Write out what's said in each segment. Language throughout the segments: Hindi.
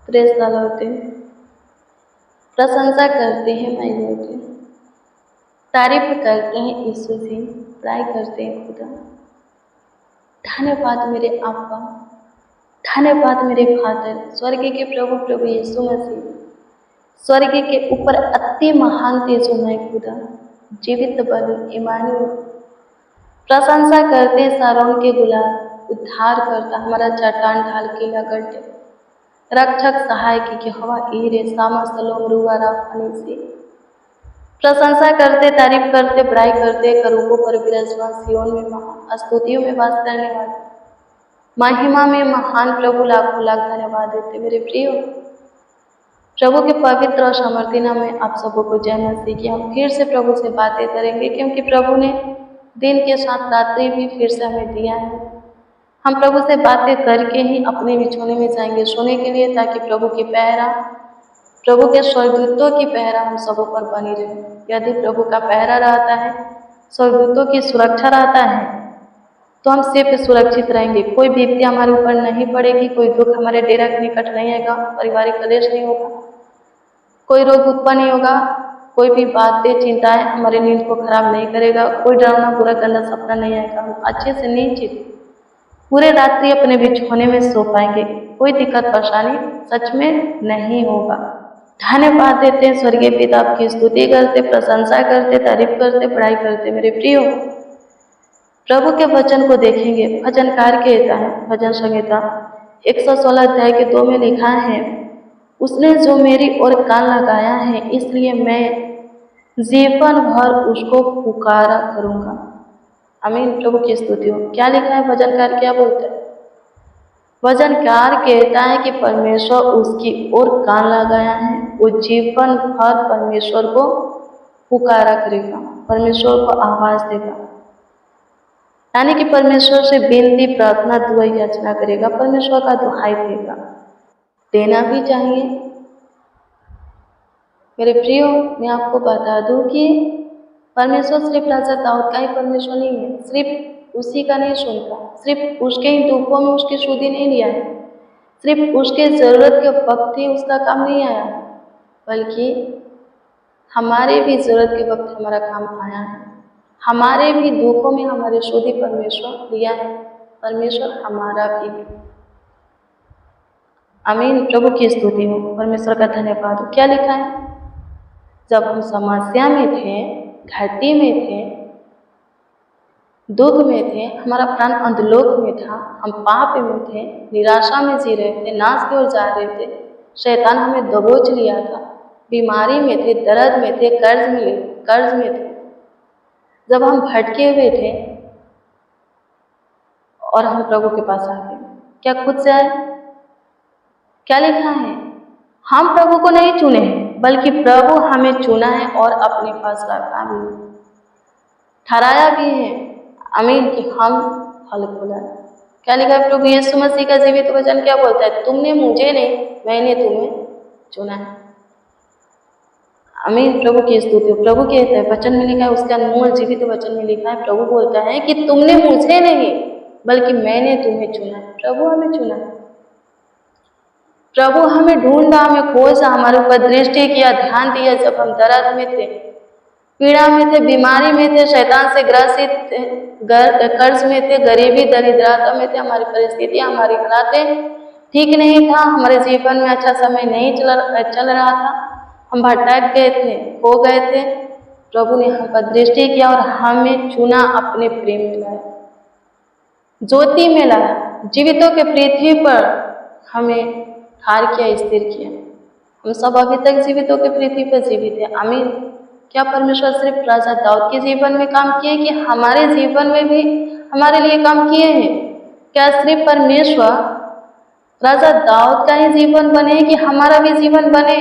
Praise the Lord. प्रशंसा करते हैं माय गॉड, तारीफ करते हैं यीशु से, बड़ाई करते हैं खुदा। धन्यवाद मेरे आप्पा, धन्यवाद मेरे फादर, स्वर्ग के प्रभु प्रभु यीशु मसीह, स्वर्ग के ऊपर अति महान तेजोमय खुदा, जीवित बलि इमानुएल। प्रशंसा करते सारोन के गुलाब, उद्धार करता हमारा चट्टान ढाल किला गड्ढे, रक्षक सहायक की हवा ईरे सामा सलोम रुआ राफानी से। प्रशंसा करते, तारीफ करते, बड़ाई करते, करूबों पर विराजमान सियोन में महान, स्तुतियों में वास करने वाले, महिमा में महान प्रभु लाखों लाख धन्यवाद देते। मेरे प्रिय प्रभु के पवित्र और सामर्थी नाम में आप सबों को जय मसीह की। हम फिर से प्रभु से बातें करेंगे, क्योंकि प्रभु ने दिन के साथ रात्रि भी फिर से हमें दिया है। हम प्रभु से बातें करके ही अपने बिछौने में जाएंगे सोने के लिए, ताकि प्रभु की पहरा, प्रभु के स्वर्गदूतों की पहरा हम सबों पर बनी रहे। यदि प्रभु का पहरा रहता है, स्वर्गदूतों की सुरक्षा रहता है, तो हम सिर्फ सुरक्षित रहेंगे। कोई विपत्ति हमारे ऊपर नहीं पड़ेगी, कोई दुख हमारे डेरा के निकट नहीं आएगा, पारिवारिक कलेश नहीं होगा, कोई रोग उत्पन्न नहीं होगा, कोई भी बातें चिंताएं हमारे नींद को खराब नहीं करेगा, कोई डरावना बुरा गंदा सपना नहीं आएगा। हम अच्छे से नींद पूरे रात्रि अपने बिछौने में सो पाएंगे, कोई दिक्कत परेशानी सच में नहीं होगा। धन्यवाद देते हैं स्वर्गीय पिता, आपकी स्तुति करते, प्रशंसा करते, तारीफ करते, पढ़ाई करते। मेरे प्रियो प्रभु के वचन को देखेंगे। भजनकार कहता है, भजन संहिता 116 अध्याय के 2 में लिखा है, उसने जो मेरी ओर कान लगाया है, इसलिए मैं जीवन भर उसको पुकारा करूंगा। आमीन। प्रभु की स्तुति हो। क्या लिखा है भजनकार, क्या बोलता है? भजनकार कहता है कि परमेश्वर उसकी ओर कान लगाया है, वो जीवन भर परमेश्वर को पुकारा करेगा, परमेश्वर को आवाज देगा, यानी कि परमेश्वर से विनती, प्रार्थना, दुआ, याचना करेगा, परमेश्वर का दुहाई देगा। देना भी चाहिए। मेरे प्रियो, मैं आपको बता दूं कि परमेश्वर सिर्फ राजा दाऊद का ही परमेश्वर नहीं है, सिर्फ उसी का नहीं सुनता, सिर्फ उसके ही दुखों में उसकी सुधि नहीं लिया है, सिर्फ उसके जरूरत के वक्त ही उसका काम नहीं आया, बल्कि हमारे भी जरूरत के वक्त हमारा काम आया है। हमारे भी दुखों में हमारे सुधि परमेश्वर लिया है, परमेश्वर हमारा भी। आमीन। प्रभु की स्तुति हो, परमेश्वर का धन्यवाद हो। क्या लिखा है? जब हम समस्या में थे, घाटी में थे, दुख में थे, हमारा प्राण अंधलोक में था, हम पाप में थे, निराशा में जी रहे थे, नाश की ओर जा रहे थे, शैतान हमें दबोच लिया था, बीमारी में थे, दर्द में थे, कर्ज में थे, जब हम भटके हुए थे और हम प्रभु के पास आ गए, क्या खुद से आए? क्या लिखा है? हम प्रभु को नहीं चुने हैं, बल्कि प्रभु हमें चुना है और अपने पास रखा भी, ठहराया भी है। आमीन। कि हम फल फूलाए। क्या लिखा है? प्रभु यीशु मसीह का जीवित वचन क्या बोलता है? तुमने मुझे नहीं, मैंने तुम्हें चुना है। आमीन। प्रभु की स्तुति। प्रभु कहता है, वचन में लिखा है, उसका अनमोल जीवित वचन में लिखा है, प्रभु बोलता है कि तुमने मुझे नहीं, बल्कि मैंने तुम्हें चुना है। प्रभु हमें चुना है, प्रभु हमें ढूंढा, हमें खोजा, हमारे ऊपर दृष्टि किया, ध्यान दिया। जब हम दर्द में थे, पीड़ा में थे, बीमारी में थे, शैतान से ग्रसित थे, कर्ज में थे, गरीबी दरिद्रता में थे, हमारी परिस्थिति, हमारी हालातें ठीक नहीं था, हमारे जीवन में अच्छा समय नहीं चल रहा था, हम भटक गए थे, खो गए थे। प्रभु ने हम पर दृष्टि किया और हमें चुना, अपने प्रेम में लाया, ज्योति में लाया, जीवितों के पृथ्वी पर हमें ठार किया, स्थिर किया। हम सब अभी तक जीवितों के पृथ्वी पर जीवित है। आमीन। क्या परमेश्वर सिर्फ राजा दाऊद के जीवन में काम किए कि हमारे जीवन में भी हमारे लिए काम किए हैं? क्या सिर्फ परमेश्वर राजा दाऊद का ही जीवन बने कि हमारा भी जीवन बने?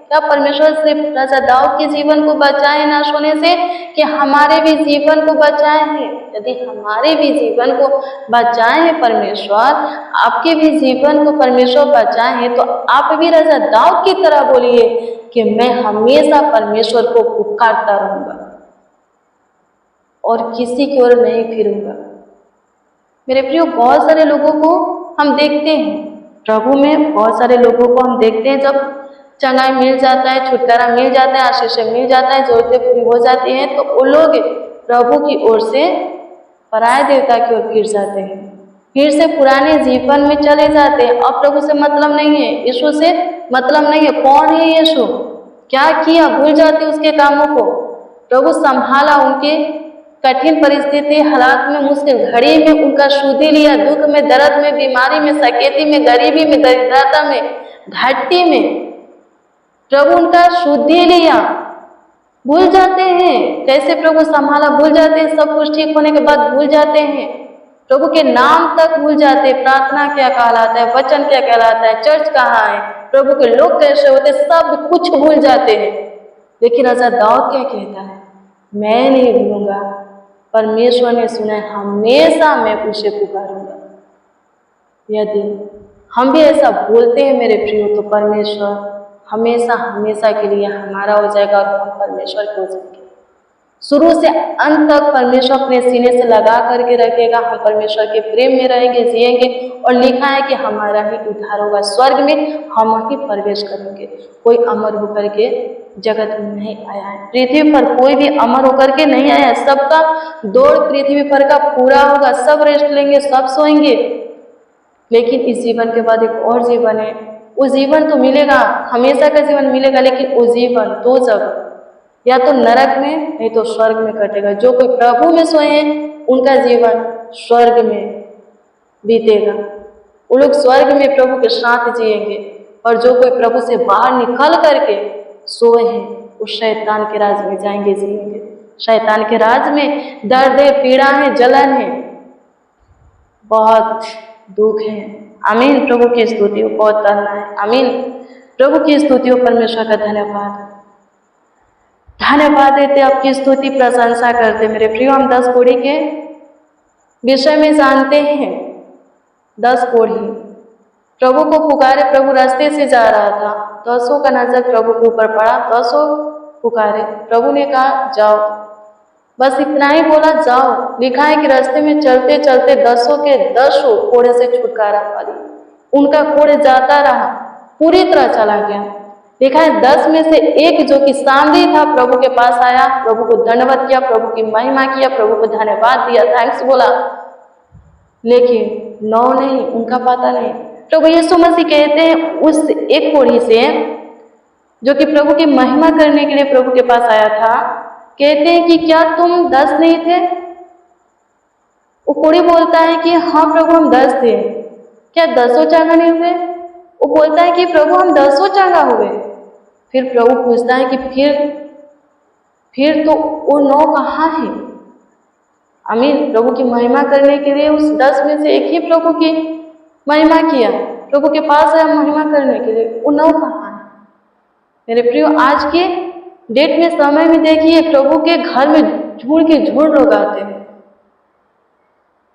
क्या परमेश्वर सिर्फ राजा दाऊद के जीवन को बचाए ना सोने से, कि हमारे भी जीवन को बचाए हैं? यदि हमारे भी जीवन को बचाए हैं परमेश्वर, आपके भी जीवन को परमेश्वर बचाए हैं, तो आप भी राजा दाऊद की तरह बोलिए कि मैं हमेशा परमेश्वर को पुकारता रहूंगा और किसी की ओर नहीं फिरूंगा। मेरे प्रियो, बहुत सारे लोगों को हम देखते हैं, प्रभु में बहुत सारे लोगों को हम देखते हैं, जब चंगाई मिल जाता है, छुटकारा मिल जाता है, आशीष मिल जाता है, जरूरतें पूरी हो जाती हैं, तो वो लोग प्रभु की ओर से पराये देवता की ओर फिर जाते हैं, फिर से पुराने जीवन में चले जाते हैं। अब प्रभु से मतलब नहीं है, यीशु से मतलब नहीं है। कौन है यीशु, क्या किया, भूल जाते उसके कामों को। प्रभु संभाला उनके कठिन परिस्थिति, हालात में, मुश्किल घड़ी में उनका शुद्धि लिया, दुख में, दर्द में, बीमारी में, सकेती में, गरीबी में, दरिद्रता में, घाटी में प्रभु उनका शुद्धि लिया। भूल जाते हैं कैसे प्रभु संभाला, भूल जाते हैं, सब कुछ ठीक होने के बाद भूल जाते हैं, प्रभु के नाम तक भूल जाते हैं, प्रार्थना क्या कहलाता है, वचन क्या कहलाता है, चर्च कहाँ है, प्रभु के लोग कैसे होते, सब कुछ भूल जाते हैं। लेकिन राजा दाऊद क्या कहता है, मैं नहीं भूलूंगा, परमेश्वर ने सुना है, हमेशा मैं उसे पुकारूंगा। यदि हम भी ऐसा बोलते हैं मेरे प्रियो, तो परमेश्वर हमेशा हमेशा के लिए हमारा हो जाएगा और हम परमेश्वर के हो जाएंगे। शुरू से अंत तक परमेश्वर अपने सीने से लगा करके रखेगा, हम परमेश्वर के प्रेम में रहेंगे, जिएंगे, और लिखा है कि हमारा ही उद्धार होगा। स्वर्ग में हम ही प्रवेश करेंगे। कोई अमर होकर के जगत में नहीं आया है, पृथ्वी पर कोई भी अमर होकर के नहीं आया है। सबका दौड़ पृथ्वी पर का पूरा होगा, सब रेस्ट लेंगे, सब सोएंगे, लेकिन इस जीवन के बाद एक और जीवन है। वो जीवन तो मिलेगा, हमेशा का जीवन मिलेगा, लेकिन वो जीवन दो जगह, या तो नरक में नहीं तो स्वर्ग में कटेगा। जो कोई प्रभु में सोए हैं उनका जीवन स्वर्ग में बीतेगा, वो लोग स्वर्ग में प्रभु के साथ जिएंगे। और जो कोई प्रभु से बाहर निकल करके सोए हैं वो शैतान के राज में जाएंगे, जिएंगे। शैतान के राज में दर्द है, पीड़ा है, जलन है, बहुत दुख है। आमीन। प्रभु की स्तुतियों बहुत करना है। आमीन। प्रभु की स्तुतियों, परमेश्वर का धन्यवाद धन्यवाद देते, आपकी स्तुति प्रशंसा करते। मेरे प्रियो, हम 10 कोढ़ी के विषय में जानते हैं। 10 कोढ़ी प्रभु को पुकारे, प्रभु रास्ते से जा रहा था, 10 का नजर प्रभु के ऊपर पड़ा, 10 पुकारे, प्रभु ने कहा जाओ, बस इतना ही बोला, जाओ। लिखा है कि रास्ते में चलते चलते 10 के 10 कोढ़े से छुटकारा पा लिया। उनका कोढ़ जाता रहा, पूरी तरह चला गया। लिखा है 10 में से एक जो कि सांदी था प्रभु के पास आया, प्रभु को धन्यवाद किया, प्रभु की महिमा किया, प्रभु को धन्यवाद दिया, थैंक्स बोला, लेकिन 9 नहीं, उनका पता नहीं। प्रभु यीशु मसीह कहते हैं उस एक कोढ़ी से जो कि प्रभु की महिमा करने के लिए प्रभु के पास आया था, कहते हैं कि क्या तुम 10 नहीं थे? वो कोढ़ी बोलता है कि हाँ प्रभु हम 10 थे। क्या 10 चंगा नहीं हुए? वो बोलता है कि प्रभु हम 10 चंगा हुए। फिर प्रभु पूछता है कि फिर तो वो 9 कहाँ है? आमीन। प्रभु की महिमा करने के लिए उस 10 में से एक ही प्रभु की महिमा किया, प्रभु के पास आया महिमा करने के लिए, वो 9 कहाँ है? मेरे प्रियो, आज के डेट में, समय में देखिए, प्रभु के घर में झूठ के झूठ लोग आते हैं,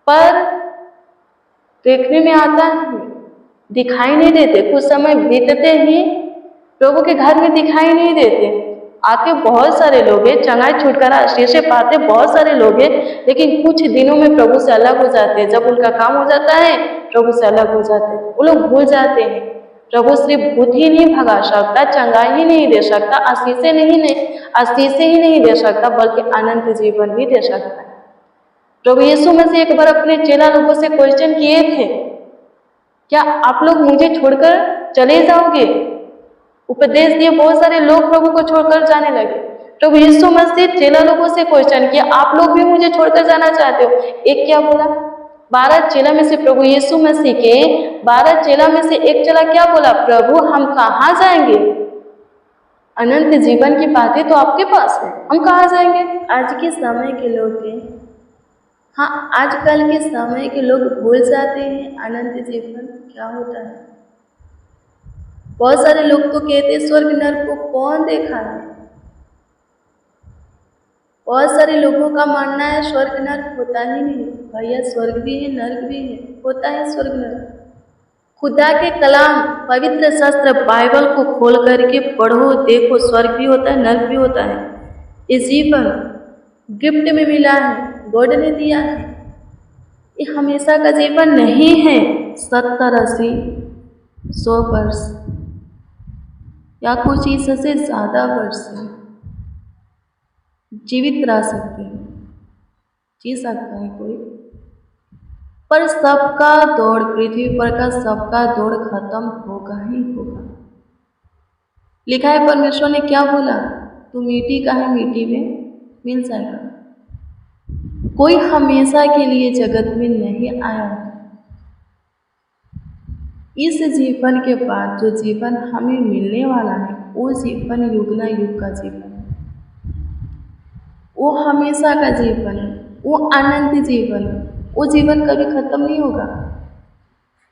पर देखने में आता है, दिखाई नहीं देते। कुछ समय बीतते ही प्रभु के घर में दिखाई नहीं देते। आते बहुत सारे लोग हैं, चंगाई छुटकारा आशीष पाते बहुत सारे लोग हैं, लेकिन कुछ दिनों में प्रभु से अलग हो जाते हैं। जब उनका काम हो जाता है प्रभु से अलग हो जाते हैं, वो लोग भूल जाते हैं। प्रभु सिर्फ भूत ही नहीं भगा सकता, चंगाई ही नहीं दे सकता, आशीषें ही नहीं दे सकता, बल्कि अनंत जीवन भी दे सकता है। प्रभु यीशु मसीह एक बार अपने चेला लोगों से क्वेश्चन किए थे, क्या आप लोग मुझे छोड़कर चले जाओगे? उपदेश दिए, बहुत सारे लोग प्रभु को छोड़कर जाने लगे। प्रभु यीशु मसीह चेला लोगों से क्वेश्चन किया, आप लोग भी मुझे छोड़कर जाना चाहते हो? एक क्या बोला? 12 चेला में से प्रभु यीशु मसीह के 12 चेला में से एक चेला क्या बोला? प्रभु हम कहाँ जाएंगे? अनंत जीवन की बातें तो आपके पास है, हम कहाँ जाएंगे? आज के समय के लोग हैं, हाँ, आजकल के समय के लोग भूल जाते हैं अनंत जीवन क्या होता है। बहुत सारे लोग तो कहते हैं स्वर्ग नरक को कौन देखा है। बहुत सारे लोगों का मानना है स्वर्ग नरक होता ही नहीं। भैया, स्वर्ग भी है, नरक भी है, होता है स्वर्ग नरक। खुदा के कलाम, पवित्र शास्त्र बाइबल को खोल करके पढ़ो, देखो, स्वर्ग भी होता है, नरक भी होता है। इस जीवन गिफ्ट में मिला है, गॉड ने दिया है, ये हमेशा का जीवन नहीं है। 70, 80, 100 वर्ष या कुछ इससे ज़्यादा वर्ष जीवित रह सकते हैं, जी सकता है कोई, पर सबका दौड़, पृथ्वी पर का सबका दौड़ खत्म होगा ही होगा। लिखा है परमेश्वर ने क्या बोला, तू मिट्टी का है, मिट्टी में मिल जाएगा। कोई हमेशा के लिए जगत में नहीं आया। इस जीवन के बाद जो जीवन हमें मिलने वाला है वो जीवन युगना युग का जीवन है, वो हमेशा का जीवन है, वो अनंत जीवन है, वो जीवन कभी खत्म नहीं होगा।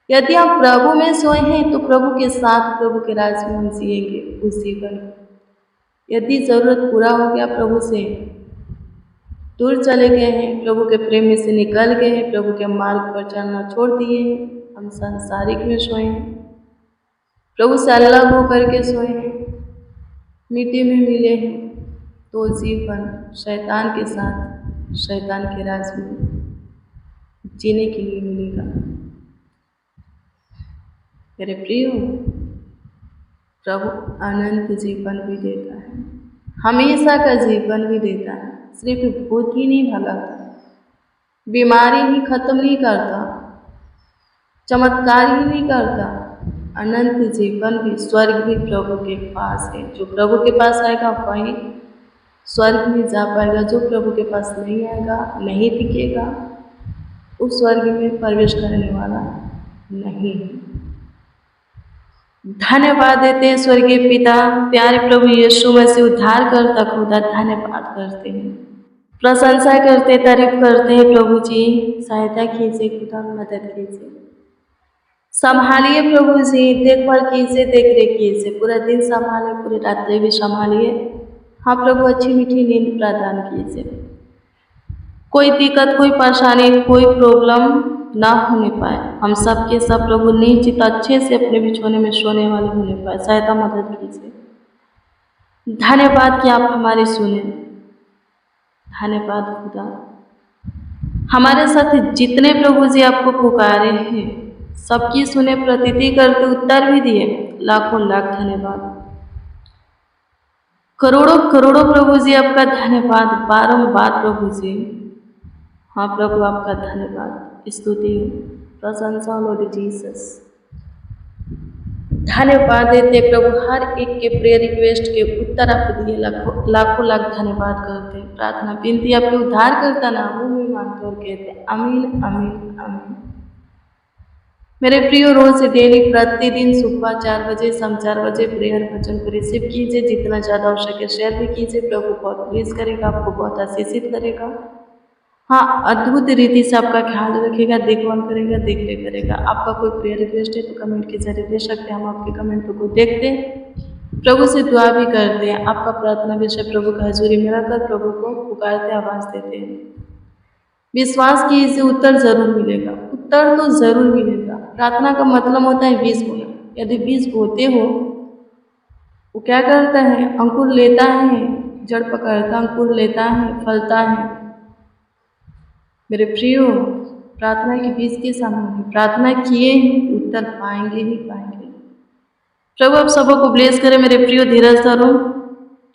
यदि हम प्रभु में सोए हैं तो प्रभु के साथ प्रभु के राज में हम जिएंगे उस जीवन को। यदि ज़रूरत पूरा हो गया, प्रभु से दूर चले गए हैं, प्रभु के प्रेम में से निकल गए हैं, प्रभु के मार्ग पर चलना छोड़ दिए हैं, हम सांसारिक में सोए हैं, प्रभु से अलग होकर के सोए हैं, मिट्टी में मिले हैं, तो जीवन शैतान के साथ शैतान के राज में जीने के लिए मिलेगा। मेरे प्रिय, प्रभु अनंत जीवन भी देता है, हमेशा का जीवन भी देता है, सिर्फ भूत ही नहीं भगाता, बीमारी ही खत्म नहीं करता, चमत्कार ही नहीं करता, अनंत जीवन भी, स्वर्ग भी प्रभु के पास है। जो प्रभु के पास आएगा वही स्वर्ग में जा पाएगा, जो प्रभु के पास नहीं आएगा, नहीं टिकेगा, उस स्वर्ग में प्रवेश करने वाला नहीं है। धन्यवाद देते हैं स्वर्गीय पिता, प्यारे प्रभु यीशु मसीह उद्धार करता खुदा, धन्यवाद करते हैं, प्रशंसा करते, तारीफ करते हैं। प्रभु जी सहायता कीजिए, खुदा मदद कीजिए, संभालिए प्रभु जी, देखभाल कीजिए, देख रेख कीजिए, पूरा दिन संभालिए, पूरी रात्रि भी संभालिए। हाँ प्रभु, अच्छी मीठी नींद प्रदान कीजिए, कोई दिक्कत, कोई परेशानी, कोई प्रॉब्लम ना होने पाए, हम सब के सब प्रभु निश्चित अच्छे से अपने बिछौने में सोने वाले होने पाए, सहायता मदद कीजिए। धन्यवाद कि आप हमारी सुने, धन्यवाद खुदा, हमारे साथ जितने प्रभु जी आपको पुकारे हैं सबकी सुने, प्रतीति करते, उत्तर भी दिए, लाखों लाख धन्यवाद, करोड़ों करोड़ों प्रभु जी आपका धन्यवाद, बारंबार प्रभु जी। हाँ प्रभु, आपका धन्यवाद, स्तुति, प्रशंसा लॉर्ड जीसस। धन्यवाद देते प्रभु, हर एक के प्रेयर रिक्वेस्ट के उत्तर आप दिए, लाखों लाखों लाख धन्यवाद करते, प्रार्थना विनती आपके उद्धार करता नामों में मांगते और कहते अमीन अमीन अमीन। मेरे प्रियो, रोज डेली प्रतिदिन सुबह 4 बजे, शाम 4 बजे प्रेयर भजन को रिसीव कीजिए, जितना ज़्यादा हो सके शेयर भी कीजिए, प्रभु बहुत प्लीज करेगा, आपको बहुत आशीषित करेगा। हाँ, अद्भुत रीति से आपका ख्याल रखेगा, देखभाल करेगा, देख रेख करेगा। आपका कोई प्रेयर रिक्वेस्ट है तो कमेंट के जरिए दे सकते हैं, हम आपके कमेंट को देखते हैं, प्रभु से दुआ भी करते हैं, आपका प्रार्थना विषय प्रभु का हजूरी में रखकर प्रभु को पुकारते, आवाज़ देते हैं। विश्वास कीजिए, उत्तर जरूर मिलेगा, उत्तर तो जरूर मिलेगा। प्रार्थना का मतलब होता है बीज बोना। यदि बीज बोते हो, वो क्या करता है, अंकुर लेता है, जड़ पकड़ता, अंकुर लेता है, फलता है। मेरे प्रियो, प्रार्थना के बीज के सामने प्रार्थना किए ही उत्तर पाएंगे ही पाएंगे। प्रभु आप सबों को ब्लेस करें। मेरे प्रियो, धीरज धरो,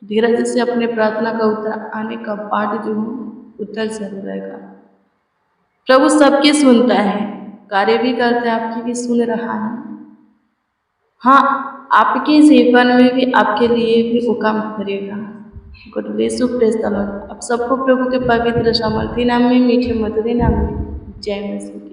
धीरज से अपने प्रार्थना का उत्तर आने का बाट जो हो, उत्तर जरूर आएगा। प्रभु सबकी सुनता है, कार्य भी करता है, आपकी भी सुन रहा है। हाँ, आपके जीवन में भी, आपके लिए भी वो काम करेगा। God bless you, praise the Lord. आप सबको प्रभु के पवित्र सामर्थी नाम में, मीठे मधुर नाम में जय मसीह।